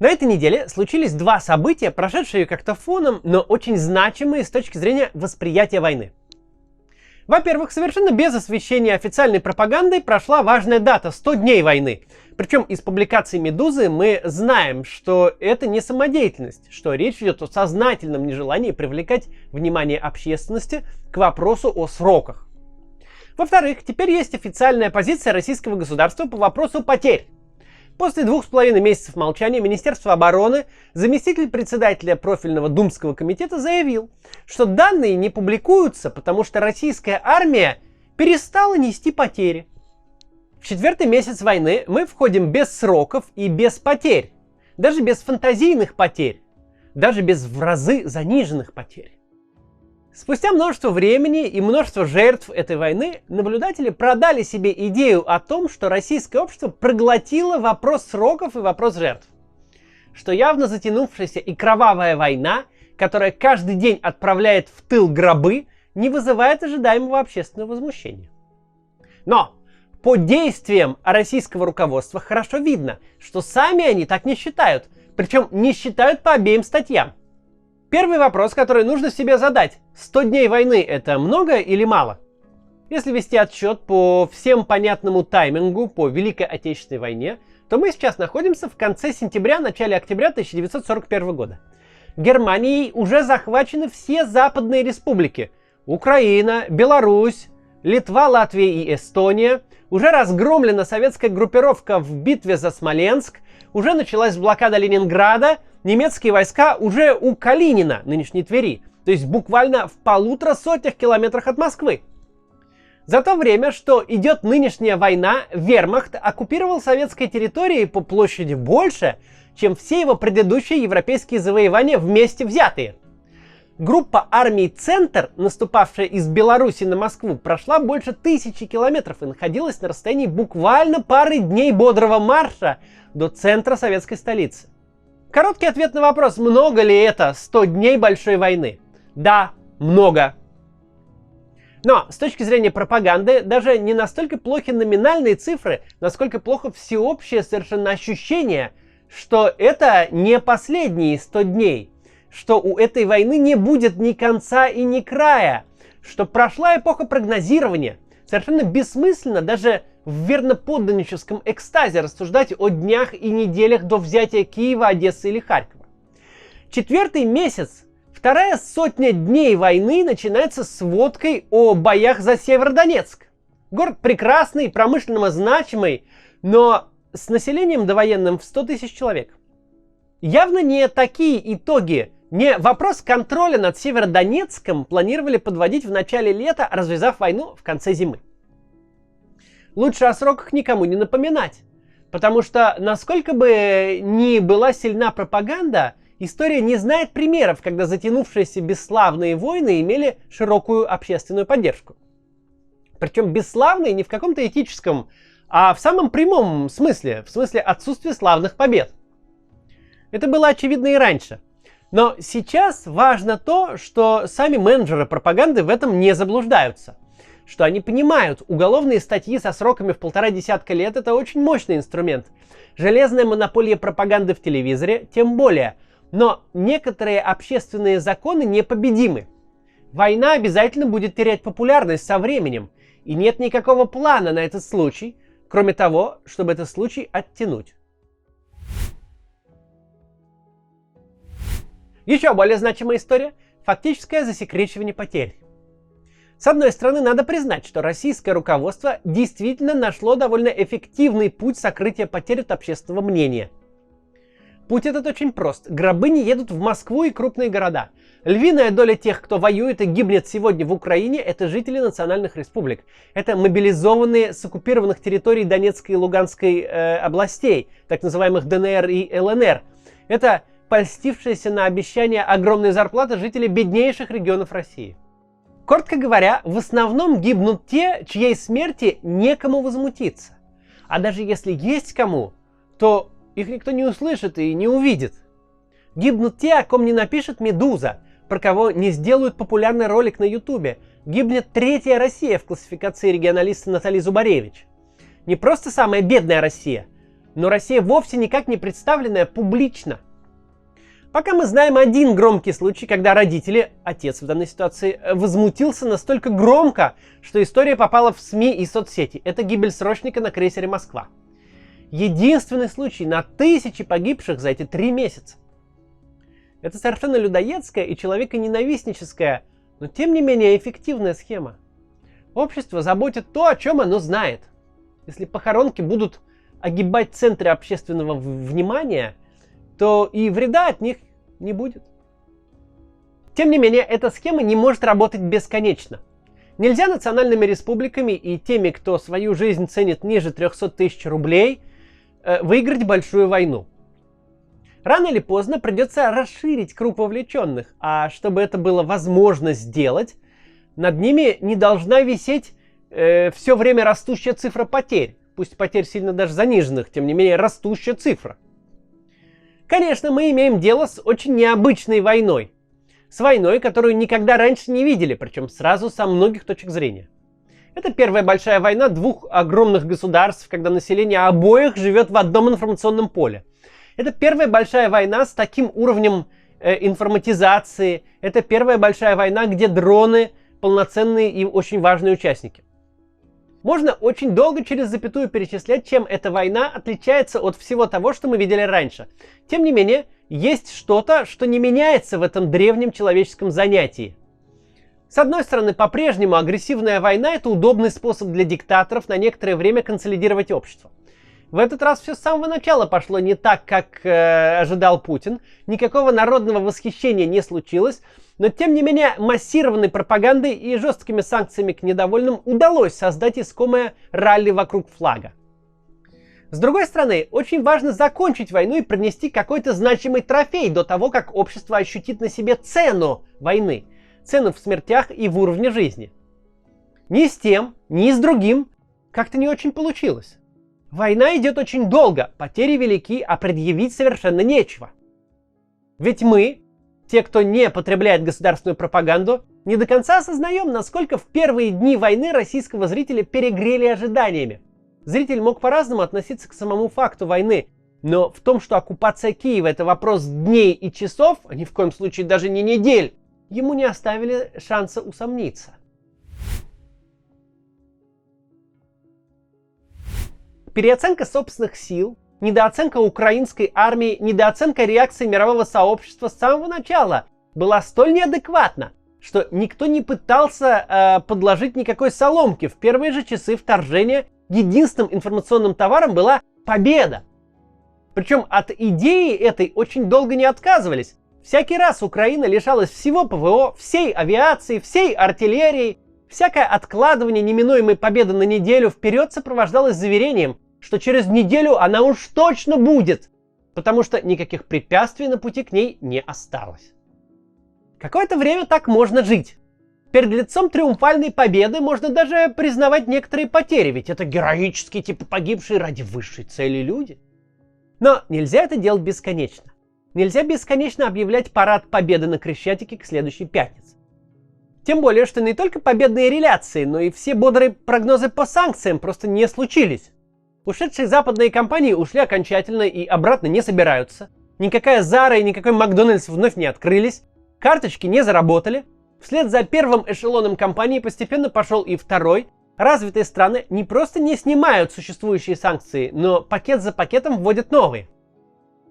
На этой неделе случились два события, прошедшие как-то фоном, но очень значимые с точки зрения восприятия войны. Во-первых, совершенно без освещения официальной пропагандой прошла важная дата — 100 дней войны. Причем из публикации «Медузы» мы знаем, что это не самодеятельность, что речь идет о сознательном нежелании привлекать внимание общественности к вопросу о сроках. Во-вторых, теперь есть официальная позиция российского государства по вопросу потерь. После 2,5 месяцев молчания Министерства обороны заместитель председателя профильного Думского комитета заявил, что данные не публикуются, потому что российская армия перестала нести потери. В 4-й месяц войны мы входим без сроков и без потерь, даже без фантазийных потерь, даже без в разы заниженных потерь. Спустя множество времени и множество жертв этой войны наблюдатели продали себе идею о том, что российское общество проглотило вопрос сроков и вопрос жертв. Что явно затянувшаяся и кровавая война, которая каждый день отправляет в тыл гробы, не вызывает ожидаемого общественного возмущения. Но по действиям российского руководства хорошо видно, что сами они так не считают, причем не считают по обеим статьям. Первый вопрос, который нужно себе задать: 100 дней войны — это много или мало? Если вести отсчет по всем понятному таймингу по Великой Отечественной войне, то мы сейчас находимся в конце сентября, начале октября 1941 года. Германией уже захвачены все западные республики: Украина, Беларусь, Литва, Латвия и Эстония. Уже разгромлена советская группировка в битве за Смоленск. Уже началась блокада Ленинграда. Немецкие войска уже у Калинина, нынешней Твери, то есть буквально в 150 километрах от Москвы. За то время, что идет нынешняя война, вермахт оккупировал советские территории по площади больше, чем все его предыдущие европейские завоевания вместе взятые. Группа армий «Центр», наступавшая из Беларуси на Москву, прошла больше 1000 километров и находилась на расстоянии буквально пары дней бодрого марша до центра советской столицы. Короткий ответ на вопрос, много ли это 100 дней большой войны. Да, много. Но с точки зрения пропаганды даже не настолько плохи номинальные цифры, насколько плохо всеобщее совершенно ощущение, что это не последние 100 дней, что у этой войны не будет ни конца и ни края, что прошла эпоха прогнозирования. Совершенно бессмысленно даже в верноподданническом экстазе рассуждать о днях и неделях до взятия Киева, Одессы или Харькова. 4-й месяц, 2-я сотня дней войны начинается с сводкой о боях за Северодонецк. Город прекрасный, промышленно значимый, но с населением довоенным в 100 тысяч человек. Явно не такие итоги, не вопрос контроля над Северодонецком планировали подводить в начале лета, развязав войну в конце зимы. Лучше о сроках никому не напоминать, потому что, насколько бы ни была сильна пропаганда, история не знает примеров, когда затянувшиеся бесславные войны имели широкую общественную поддержку. Причем бесславные не в каком-то этическом, а в самом прямом смысле, в смысле отсутствия славных побед. Это было очевидно и раньше. Но сейчас важно то, что сами менеджеры пропаганды в этом не заблуждаются. Что они понимают, уголовные статьи со сроками в 1,5 десятка лет — это очень мощный инструмент. Железная монополия пропаганды в телевизоре тем более. Но некоторые общественные законы непобедимы. Война обязательно будет терять популярность со временем. И нет никакого плана на этот случай, кроме того, чтобы этот случай оттянуть. Еще более значимая история — фактическое засекречивание потерь. С одной стороны, надо признать, что российское руководство действительно нашло довольно эффективный путь сокрытия потерь от общественного мнения. Путь этот очень прост. Гробы не едут в Москву и крупные города. Львиная доля тех, кто воюет и гибнет сегодня в Украине, это жители национальных республик. Это мобилизованные с оккупированных территорий Донецкой и Луганской областей, так называемых ДНР и ЛНР. Это польстившиеся на обещания огромной зарплаты жители беднейших регионов России. Коротко говоря, в основном гибнут те, чьей смерти некому возмутиться. А даже если есть кому, то их никто не услышит и не увидит. Гибнут те, о ком не напишет «Медуза», про кого не сделают популярный ролик на Ютубе. Гибнет 3-я Россия в классификации регионалиста Натальи Зубаревич. Не просто самая бедная Россия, но Россия вовсе никак не представленная публично. Пока мы знаем один громкий случай, когда родители, отец в данной ситуации, возмутился настолько громко, что история попала в СМИ и соцсети. Это гибель срочника на крейсере «Москва». Единственный случай на тысячи погибших за эти 3 месяца. Это совершенно людоедская и человеконенавистническая, но тем не менее эффективная схема. Общество заботит то, о чем оно знает. Если похоронки будут огибать центры общественного внимания, то и вреда от них не будет. Тем не менее, эта схема не может работать бесконечно. Нельзя национальными республиками и теми, кто свою жизнь ценит ниже 300 тысяч рублей, выиграть большую войну. Рано или поздно придется расширить круг вовлеченных, а чтобы это было возможно сделать, над ними не должна висеть все время растущая цифра потерь. Пусть потерь сильно даже заниженных, тем не менее растущая цифра. Конечно, мы имеем дело с очень необычной войной. С войной, которую никогда раньше не видели, причем сразу со многих точек зрения. Это первая большая война двух огромных государств, когда население обоих живет в одном информационном поле. Это первая большая война с таким уровнем информатизации. Это первая большая война, где дроны полноценные и очень важные участники. Можно очень долго через запятую перечислять, чем эта война отличается от всего того, что мы видели раньше. Тем не менее, есть что-то, что не меняется в этом древнем человеческом занятии. С одной стороны, по-прежнему агрессивная война – это удобный способ для диктаторов на некоторое время консолидировать общество. В этот раз все с самого начала пошло не так, как ожидал Путин. Никакого народного восхищения не случилось. Но, тем не менее, массированной пропагандой и жесткими санкциями к недовольным удалось создать искомое ралли вокруг флага. С другой стороны, очень важно закончить войну и принести какой-то значимый трофей до того, как общество ощутит на себе цену войны. Цену в смертях и в уровне жизни. Ни с тем, ни с другим как-то не очень получилось. Война идет очень долго, потери велики, а предъявить совершенно нечего. Ведь мы, те, кто не потребляет государственную пропаганду, не до конца осознаем, насколько в первые дни войны российского зрителя перегрели ожиданиями. Зритель мог по-разному относиться к самому факту войны, но в том, что оккупация Киева – это вопрос дней и часов, а ни в коем случае даже не недель, ему не оставили шанса усомниться. Переоценка собственных сил, недооценка украинской армии, недооценка реакции мирового сообщества с самого начала была столь неадекватна, что никто не пытался подложить никакой соломки. В первые же часы вторжения единственным информационным товаром была победа. Причем от идеи этой очень долго не отказывались. Всякий раз Украина лишалась всего ПВО, всей авиации, всей артиллерии. Всякое откладывание неминуемой победы на неделю вперед сопровождалось заверением, что через неделю она уж точно будет, потому что никаких препятствий на пути к ней не осталось. Какое-то время так можно жить. Перед лицом триумфальной победы можно даже признавать некоторые потери, ведь это героические, типа погибшие ради высшей цели люди. Но нельзя это делать бесконечно. Нельзя бесконечно объявлять парад победы на Крещатике к следующей пятнице. Тем более, что не только победные реляции, но и все бодрые прогнозы по санкциям просто не случились. Ушедшие западные компании ушли окончательно и обратно не собираются. Никакая Zara и никакой Макдональдс вновь не открылись. Карточки не заработали. Вслед за первым эшелоном компании постепенно пошел и второй. Развитые страны не просто не снимают существующие санкции, но пакет за пакетом вводят новые.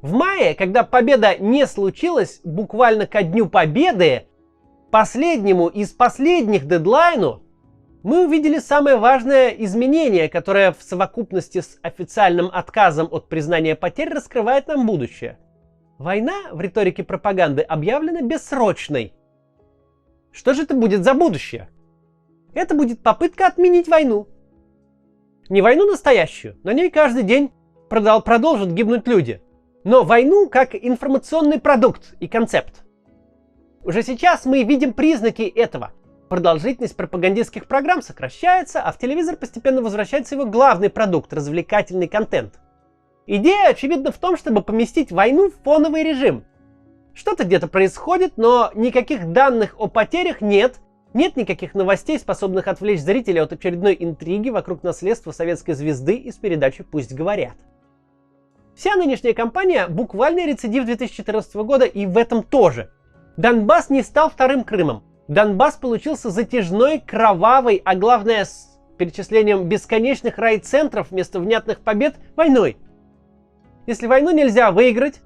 В мае, когда победа не случилась, буквально ко дню победы, последнему из последних дедлайну, мы увидели самое важное изменение, которое в совокупности с официальным отказом от признания потерь раскрывает нам будущее. Война в риторике пропаганды объявлена бессрочной. Что же это будет за будущее? Это будет попытка отменить войну. Не войну настоящую, на ней каждый день продолжат гибнуть люди, но войну как информационный продукт и концепт. Уже сейчас мы видим признаки этого. Продолжительность пропагандистских программ сокращается, а в телевизор постепенно возвращается его главный продукт – развлекательный контент. Идея, очевидно, в том, чтобы поместить войну в фоновый режим. Что-то где-то происходит, но никаких данных о потерях нет. Нет никаких новостей, способных отвлечь зрителя от очередной интриги вокруг наследства советской звезды из передачи «Пусть говорят». Вся нынешняя кампания буквальный рецидив 2014 года и в этом тоже. Донбасс не стал вторым Крымом. Донбасс получился затяжной, кровавой, а главное с перечислением бесконечных райцентров вместо внятных побед войной. Если войну нельзя выиграть,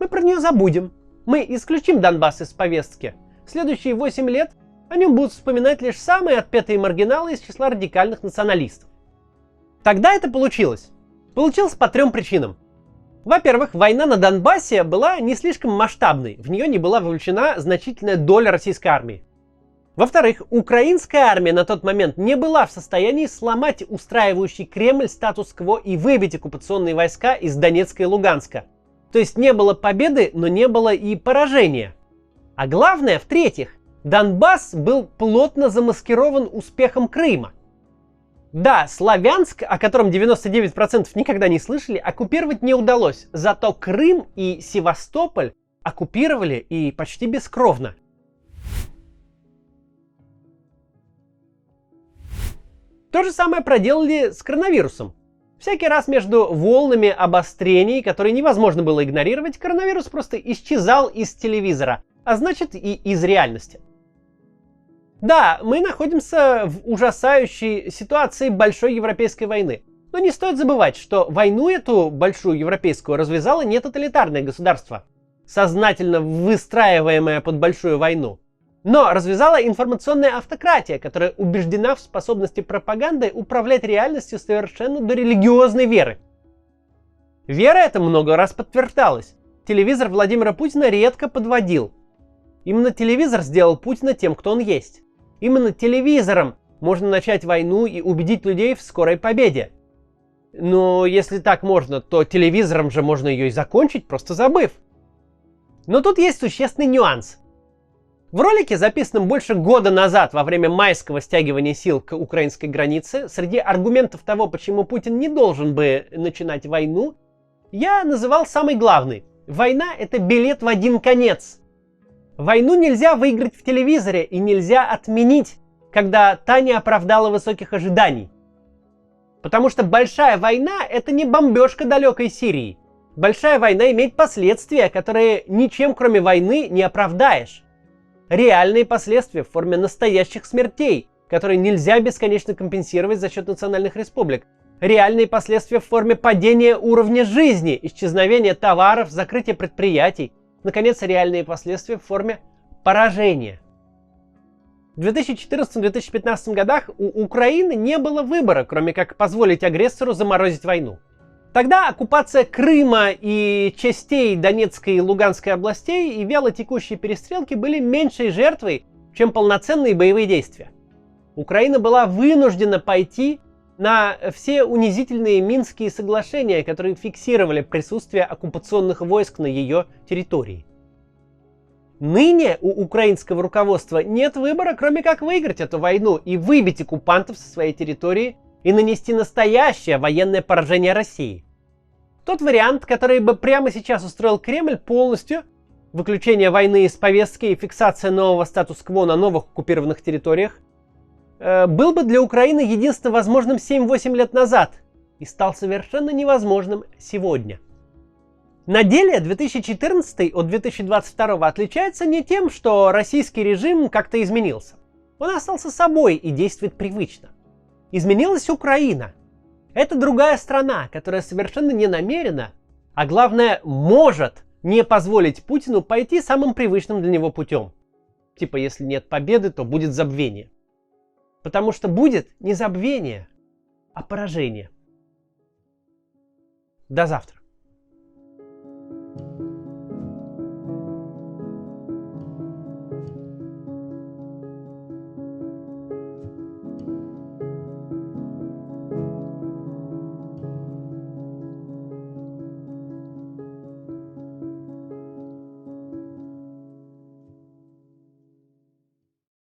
мы про нее забудем. Мы исключим Донбасс из повестки. В следующие 8 лет о нем будут вспоминать лишь самые отпетые маргиналы из числа радикальных националистов. Тогда это получилось. Получилось по 3 причинам. Во-первых, война на Донбассе была не слишком масштабной, в нее не была вовлечена значительная доля российской армии. Во-вторых, украинская армия на тот момент не была в состоянии сломать устраивающий Кремль статус-кво и выбить оккупационные войска из Донецка и Луганска. То есть не было победы, но не было и поражения. А главное, в-третьих, Донбасс был плотно замаскирован успехом Крыма. Да, Славянск, о котором 99% никогда не слышали, оккупировать не удалось. Зато Крым и Севастополь оккупировали и почти бескровно. То же самое проделали с коронавирусом. Всякий раз между волнами обострений, которые невозможно было игнорировать, коронавирус просто исчезал из телевизора, а значит и из реальности. Да, мы находимся в ужасающей ситуации большой европейской войны. Но не стоит забывать, что войну эту большую европейскую развязало не тоталитарное государство, сознательно выстраиваемое под большую войну, но развязала информационная автократия, которая убеждена в способности пропаганды управлять реальностью совершенно до религиозной веры. Вера эта много раз подтверждалась. Телевизор Владимира Путина редко подводил. Именно телевизор сделал Путина тем, кто он есть. Именно телевизором можно начать войну и убедить людей в скорой победе. Но если так можно, то телевизором же можно ее и закончить, просто забыв. Но тут есть существенный нюанс. В ролике, записанном больше года назад во время майского стягивания сил к украинской границе, среди аргументов того, почему Путин не должен бы начинать войну, я называл самый главный. Война — это билет в один конец. Войну нельзя выиграть в телевизоре и нельзя отменить, когда та не оправдала высоких ожиданий. Потому что большая война — это не бомбежка далекой Сирии. Большая война имеет последствия, которые ничем кроме войны не оправдаешь. Реальные последствия в форме настоящих смертей, которые нельзя бесконечно компенсировать за счет национальных республик. Реальные последствия в форме падения уровня жизни, исчезновения товаров, закрытия предприятий. Наконец, реальные последствия в форме поражения. В 2014-2015 годах у Украины не было выбора, кроме как позволить агрессору заморозить войну. Тогда оккупация Крыма и частей Донецкой и Луганской областей и вялотекущие перестрелки были меньшей жертвой, чем полноценные боевые действия. Украина была вынуждена пойти на все унизительные Минские соглашения, которые фиксировали присутствие оккупационных войск на ее территории. Ныне у украинского руководства нет выбора, кроме как выиграть эту войну и выбить оккупантов со своей территории и нанести настоящее военное поражение России. Тот вариант, который бы прямо сейчас устроил Кремль полностью, выключение войны из повестки и фиксация нового статус-кво на новых оккупированных территориях, был бы для Украины единственно возможным 7-8 лет назад и стал совершенно невозможным сегодня. На деле 2014 от 2022 отличается не тем, что российский режим как-то изменился. Он остался собой и действует привычно. Изменилась Украина. Это другая страна, которая совершенно не намерена, а главное, может не позволить Путину пойти самым привычным для него путем. Типа, если нет победы, то будет забвение. Потому что будет не забвение, а поражение. До завтра.